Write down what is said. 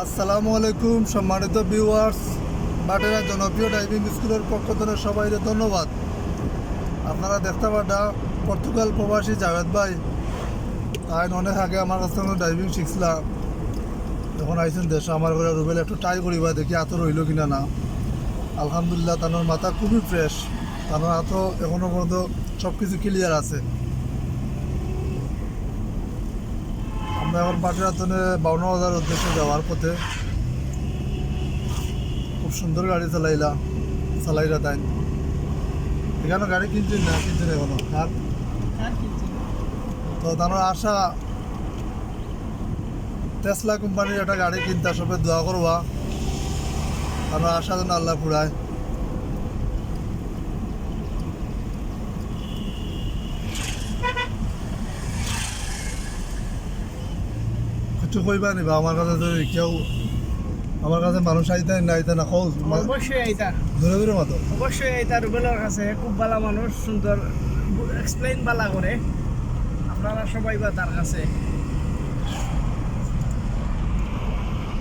আসসালামু আলাইকুম সম্মানিত ভিউয়ার্স, বাটেরা জনপ্রিয় ড্রাইভিং স্কুলের পক্ষ থেকে সবাইকে ধন্যবাদ। আপনারা দেখতে পাটা পর্তুগাল প্রবাসী জাভেদ ভাই তাই অনেক আগে আমার কাছ থেকে ড্রাইভিং শিখছিলাম। যখন আইসেন দেশে আমার ঘরে রুবেল একটু ট্রাই করিবা দেখি হাত রইল কিনা না। আলহামদুলিল্লাহ তানোর মাথা খুবই ফ্রেশ, তানোর হাত এখনও পর্যন্ত সব কিছু ক্লিয়ার আছে। আমরা এখন পাটিরাতনে 52,000 উদ্দেশ্যে যাওয়ার পথে। খুব সুন্দর গাড়ি চালাইরা তাই। এখানে গাড়ি কিনছেন না এখনো আর তো তার আশা টেসলা কোম্পানির একটা গাড়ি কিনতে সবে দোয়া করবা, তার আশা যেন আল্লাহ পুরায়। কিছু কইবা নিবা আমার কাছে কেউ, আমার কাছে মানুষ আইতে না খোঁজ অবশ্যই এইটা দূরে দূরে মতো অবশ্যই এইটা রুবেলের কাছে খুব ভালো মানুষ, সুন্দর এক্সপ্লেইন ভালো করে। আপনারা সবাই বা তার কাছে